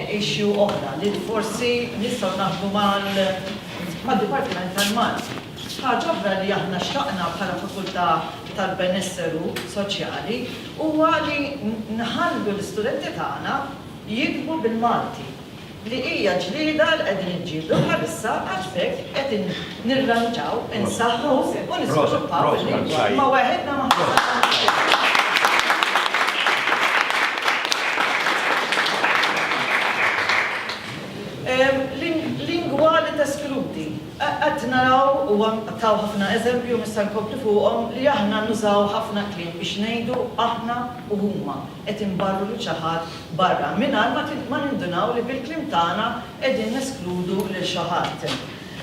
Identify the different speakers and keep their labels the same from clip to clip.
Speaker 1: issue oħra li forsi nistgħu naħdmu mad-Dipartiment tal-Malti. Ħaġa oħra li aħna xtaqna bħala Fakultà tal-Benesseru Soċjali huwa li nħallu l-istudenti tagħna jiktbu bil-Malti li hija ġlieda li qegħdin iġġieldu bħalissa għax hekk qed nirranġaw, insaħħu u nisviluppaw il-lingwa ma' weħedna ma' lingwa li teskludi. Qed naraw u taw ħafna eżempju nista' nkompli fuqhom li aħna nużaw ħafna kliem biex ngħidu aħna u huma qed imbarru lil xi ħadd barra mingħajr ma nindunaw li bil-kliem tagħna qegħdin neskludu lil xi ħadd.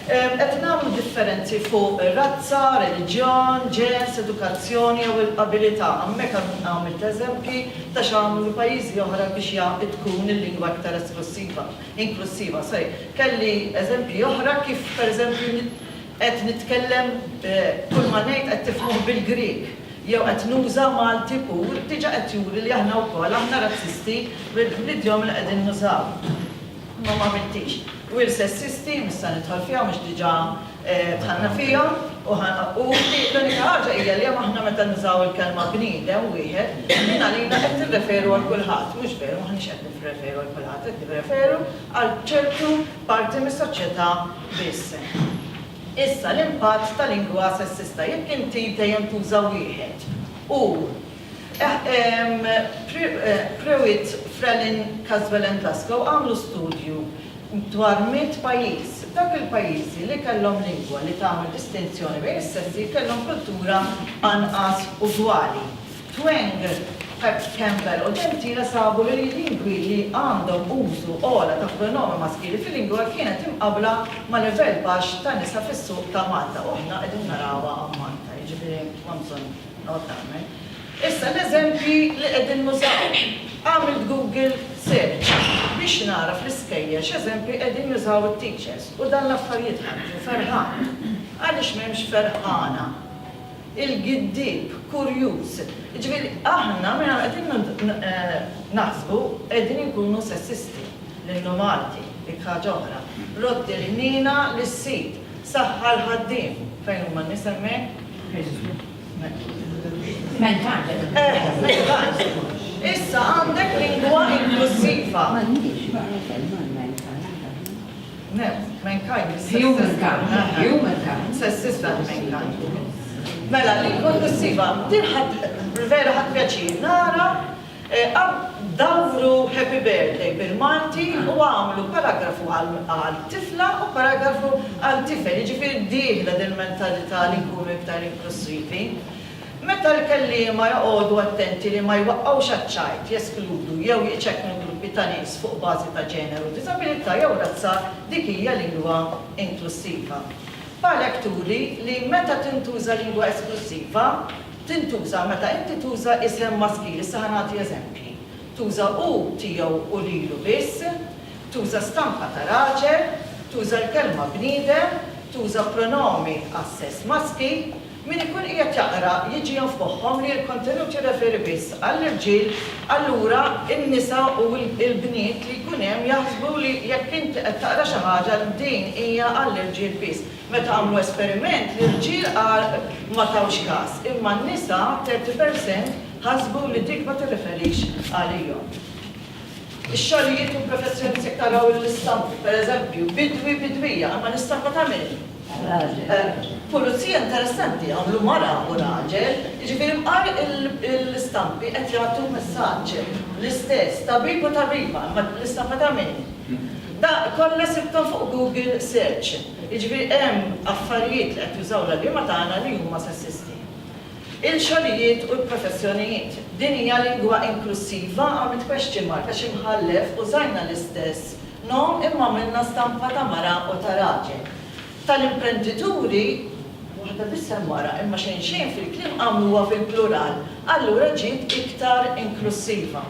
Speaker 1: Qed nagħmlu differenzi fuq razza, reliġjon, ġens, edukazzjoni jew il-abilità. Hemmhekk għamilt eżempji ta' x'għamlu pajjiżi oħra biex tkun il-lingwa aktar inklusiva. Kelli eżempji oħra kif pereżempju qed nitkellem kull ma ngħid qed tifhmuh bil-Grieg. Jew qed nuża Malti pur, diġà qed juri li aħna wkoll aħna razzisti bl-idjom li qegħdin nużaw. Ma m'għamiltix. U l-sessisti, nista' nidħol fihom mhux diġà tħanna fihom u l-unika ħaġa hija li aħna meta nużaw il-kelma bniedem wieħed minn għalina qed nirreferu għal kulħadd, mhux veru m'aħniex qed nirreferu għal kulħadd, qed nirreferu għal ċertu parti mis-soċjetà biss. Issa l-impatt ta' lingwa sessista jekk inti dejjem tuża wieħed u Pruitt, Frelin, Caswell and Glasgow għamlu studju dwar 100 pajjiż. Dak il-pajjiżi li kellhom lingwa li tagħmel distinzjoni bejn is-sessi kellhom kultura anqas ugwali. Tweng, Campbell u Gentile sabu li lingwi li għandhom użu ogħla ta' pronomi maskili fil-lingwa kienet imqabbla ma' livell baxx ta' nisa fis-suq ta' Malta. U aħna qegħdin narawha għal Malta, jiġifieri ma bżonn notarme. Issa l-eżempji li qegħdin nużaw. Għamilt Google search biex nara fl-iskejjer x'eżempji qegħdin jużaw it-teachers u dan l-affarijiet ħarġu ferħan. Għaliex m'hemmx ferħana. Il-giddib, kurjuż. Jiġifieri aħna minn qegħdin naħsbu qegħdin inkunu sessisti lil Malti dik ħaġa oħra. Roddi l-ħnina lis-sit, saħħa l-ħaddiem fejn huma nies hemmhekk? Issa għandek lingwa inklusiva. Mankind. Sessista mankind. Mela, lingwa inklusiva, din vera ħadd pjaċir nara dawru Happy Birthday bil-Malti u għamlu paragrafu għal-tifla u paragrafu għal-tifel, jiġifieri dieħla dil-mentalità li nkunu iktar inklusivi. Meta l-kellima joqogħdu attenti li ma jwaqqgħux għaċ-ċajt, jeskludu jew jiċċekknu gruppi ta' nies fuq bażi ta' ġeneru, diżabilità jew razza dik hija lingwa inklusiva. Bħalhekk turi li meta tintuża lingwa esklusiva, tintuża meta inti tuża isem maskili, issa nagħti eżempji. Tuża u tiegħu u lilu biss, tuża stampa ta' raġel, tuża l-kelma bniedem, tuża pronomi għas-sess maskil. Min ikun qiegħed jaqra jiġi f'moħħhom li l-kontenut jirreferi biss għall-irġiel, allura n-nisa u l-bniet li jkun hemm jaħsbu li jekk inti qed taqra xi ħaġa din hija għall-irġiel biss. Meta għamlu esperiment l-irġiel ma tawx każ, imma n-nisa 30% ħasbu li dik ma tirreferix għalihom. Ix-xogħlijiet u professjoni se taraw l-istampi, pereżempju, bidwija, imma l-istampa tagħmel. Pulizija interessanti għamlu mara u raġel, jiġifieri mqar l-istampi qed jagħtu messaġġ l-istess tabib u tabiba, ma l-istampa ta' min. Da kollha sibtom fuq Google search. Jiġifieri hemm affarijiet li qed jużaw l-liema tagħna li huma sessisti. Il-xogħlijiet u l-professjonijiet. Din hija lingwa inklusiva għamilt question mark għax imħallef użajna l-istess nom imma minna stampa ta' mara u ta' raġel. Tal-imprendituri, waħda bissa mara, imma xejn fil-klim għamluha fil-plural, allura ġiet iktar inklusiva.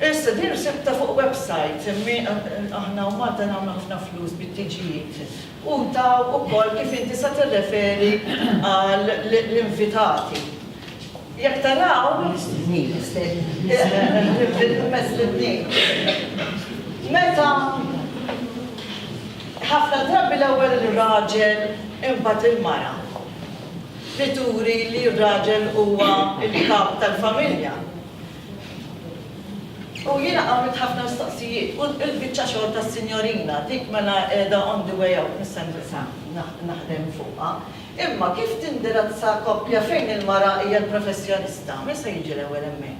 Speaker 1: Issa din sibta fuq website, aħna u Malta nagħmlu ħafna flus bit-tiġijiet. U taw ukoll kif inti sa tirreferi għall-invitati. Jekk taraw, meta ħafna drabi l-ewwel ir-raġel imbagħad il-mara. Li turi li r-raġel huwa il-kap tal-familja. U jiena għamilt ħafna mistoqsijiet, u l-biċċa xogħol tas-sinjorina dik mela qiegħda on the way out nista' naħdem fuqha. Imma kif tindirazza koppja fejn il-mara hija l-professjonista, min se jiġi l-ewwel hemmhekk?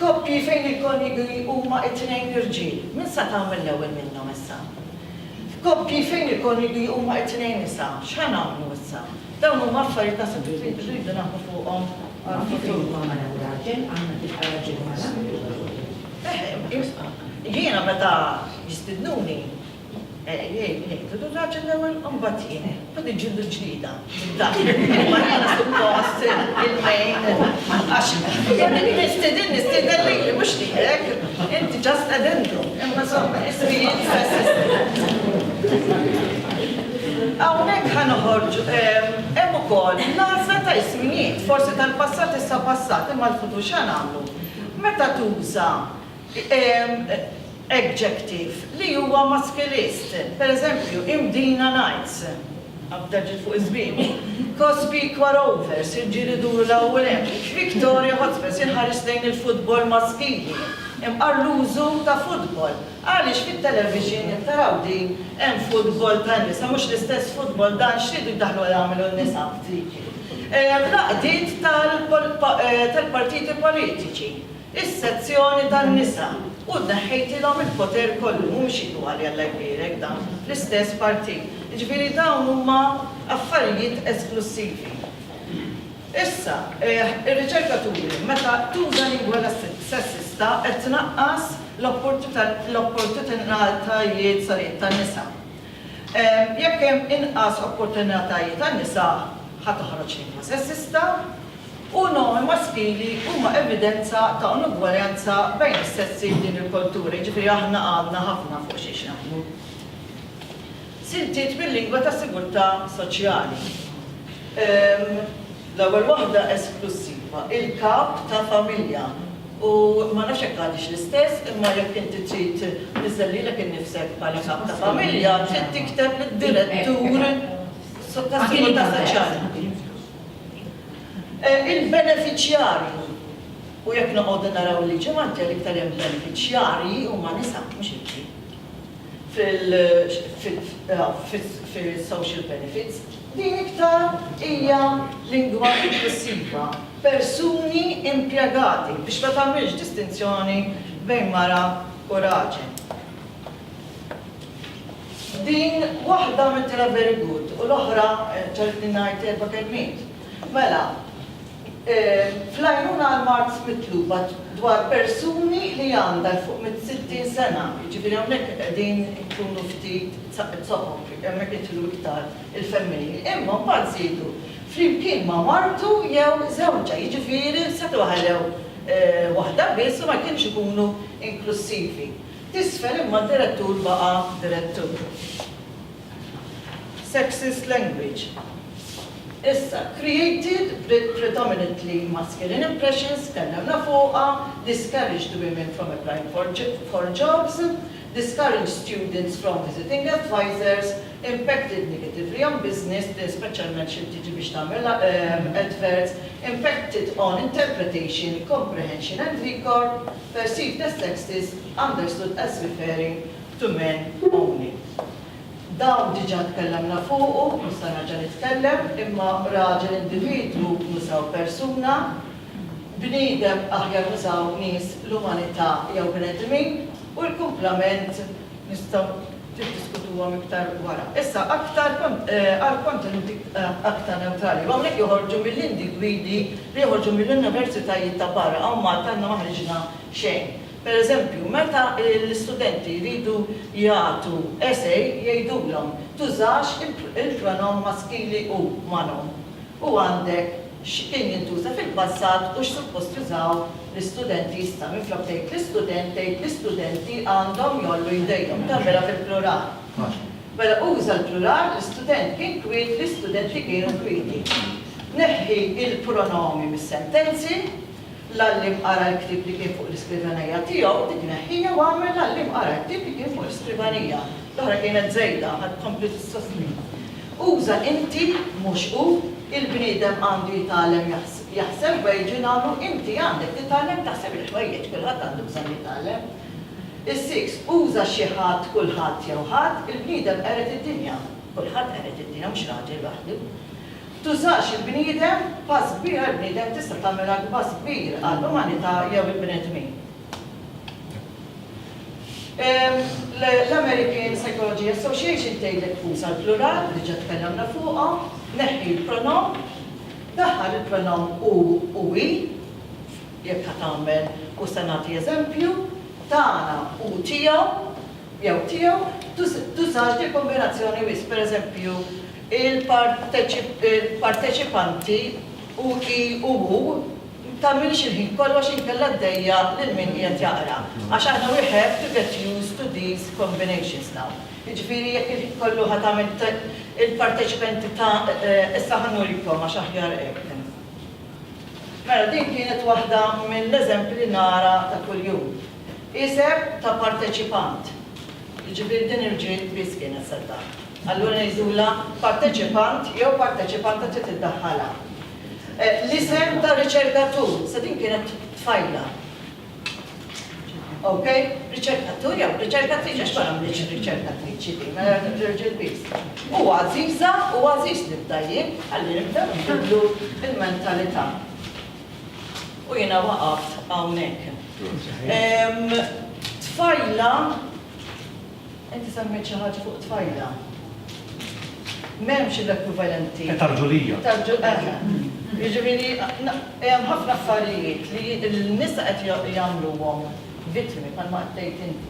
Speaker 1: Koppji fejn il-konjigi huma t-tnejn irġiel, min se tagħmel l-ewwel minnhom issa? Koppji fejn il-konjigi huma t-tnejn nisa, x'ħan nagħmlu issa? Dawn huma affarijiet ta' rridu naħdmu fuqhom għal-futur. Jiena meta jistidnuni, jgħidu raġel l-ewwel mbagħad jiena, badi ġildu ġdida. Ma jiena suppost il-mejn għax nistidin li mhux lilek, inti ġast addendum, imma somma esperjenza hawnhekk ħanoħorġu hemm ukoll nasa ta' ismijiet, forsi tal-passat issa passat, imma l-futur x'għan nagħmlu. Meta tuża adjective li huwa maskilist, per eżempju, imdina nights, għabdaġi fuq iżbim, Cosby Quarovers, il-ġiri duru l-ewwel hemm, Victoria Hotspur, inħares lejn il-futbol maskili, l-użu ta' futbol. Għaliex fit-television jittaraw din hemm futbol tan-nisa, mhux l-istess futbol dan x'ridu jdaħlu jagħmlu n-nisa ftit. Laqdiet tal-partiti politiċi, is-sezzjoni tan-nisa. U neħħejtilhom il-poter kollu, mhux igwali Alla jbierek dan fl-istess partit. Jiġifieri dawn huma affarijiet esklusivi. Issa, ir-riċerkaturi meta tuża lingwa sessista qed tnaqqas l-opportunitajiet sarit tan-nisa. Jekk hemm inqas opportunitajiet tan-nisa ħadd toħroġ lingwa sessista, u nomi maskili huma evidenza ta' unugwaljanza bejn is-sessi din il-kulturi, ġifieri aħna għandna ħafna fuq xiex naħdmu. Siltiet bil-lingwa ta' sigurtà soċjali. L-ewwel waħda esklusiva, il-kap ta' familja. U ma nafx hekk għadix l-istess, imma jekk inti trid niżellilek innifsek bħala kap ta' familja, trid tikteb lid-direttur ta' sigurtà soċjali. Il-beneficjarju, u jekk noqogħdu naraw li ġemanti l-iktar hemm beneficjarji huma nisa mhux irġiel fil-social benefits, din iktar hija lingwa inklusiva, persuni impjegati biex ma tagħmilx distinzjoni bejn mara u raġel. Din waħda mittilha very good u l-oħra ċerti ngħid erba' kelmiet. Mela, fl-għajnuna għal-Marz mitluba dwar persuni li għandha fuq mit-60 sena, ġifiri hawnhekk qegħdin ikunu ftit soqhom, hemmhekk jidħlu iktar il-femminili. Imma mbagħad żiedu flimkien ma' martu jew żewġa, jiġifieri setgħu ħallew waħda biss u ma kienx ikunu inklusivi. Tisfel imma d-direttur baqa' direttur. Sexist language. Issa, created predominantly masculine impressions, tkellimna fuqha, discouraged women from applying for jobs, discouraged students from visiting advisors, impacted negatively on business, speċjalment xi tiġi biex tagħmel adverts, impacted on interpretation, comprehension and record, perceived as sexist, understood as referring to men only. Dawn diġà tkellemna fuqu, nista' nerġa' nitkellem, imma raġel individwu nużaw persuna, bniedem aħjar nużaw nies l-umanità jew bnedmin, u l-kumplament nistgħu tiddiskutuhom iktar wara. Issa aktar għall-kontenuti aktar neutrali. Hawnhekk joħorġu mill-individwi li joħorġu mill-universitajiet ta' barra, hawn Malta għandna ma ħriġna xejn. Per eżempju, meta l-istudenti jridu jagħtu essay jgħidulhom tużax il-pronom maskili u manom. U għandek x'kien jintuża fil-passat u x'suppost jużaw l-istudenti jista' minflok tgħid l-istudenti għandhom jollu jdejhom tagħmilha fil-plural. Mela uża l-plural, l-istudent kien kwiet, l-istudenti kienu kwieti. neħħi il-pronomi mis-sentenzi, l-allim qara l-ktib li kien fuq l-iskrivanija tiegħu, dik neħħija u għamel l-allim qara l-ktib li kien fuq l-iskrivanija. L-oħra kienet żejda, ħadd kompli tistosni. Uża inti mhux hu, il-bniedem għandu jitgħallem jaħseb wejġi nagħmlu inti għandek titgħallem taħseb il-ħwejjeġ, kulħadd għandu bżonn jitgħallem. Is-6, uża xi ħadd kulħadd jew ħadd, il-bniedem qeret id-dinja. Kulħadd qeret id-dinja mhux raġel waħdu. Tużax il-bniedem pass kbir għall-bniedem tista' tagħmilha pass kbir għall-umanità jew il-bnedmin. L-American Psychology Association tgħidlek uża l-plural, diġà tkellimna fuqha, neħħi l-pronom, daħħal il-pronom u wi, jekk ħatamel u se nagħti eżempju, tagħna u tiegħu, jew tiegħu, tużax di kombinazzjoni wis, pereżempju, il-parteċipanti u i u hu, tagħmilx il-ħin kollox inkella d-dejja lil min qiegħed jaqra. Għax aħna we have to get used to these combinations now. Jiġifieri jekk il-ħin kollu ħa tagħmel il-parteċipanti ta' issa ħanurikom għax aħjar hekk. Mela din kienet waħda mill-eżempji li nara ta' kuljum. Isem ta' parteċipant. Jiġifieri din irġiel biss kienet sedda. Allura ngħidula parteċipant jew parteċipanta trid tiddaħħalha. L-isem ta' riċerkatur, sa din kienet tfajla. Ok? Riċerkatur jew riċerkatriċi għax ma nagħmlux riċerkatriċi din, ma nirġiel biss. U għażiża u għażiż li bdajjib, ħalli nibdew nbidlu il-mentalità. U jiena waqaft hawnhekk. Tfajla, inti semmejt xi ħaġa fuq tfajla. M'hemmx l-ekwivalenti.
Speaker 2: Tarġulija.
Speaker 1: Jiġifieri hemm ħafna affarijiet li n-nisa qed jagħmluhom vittmi bħalma qed tgħid inti.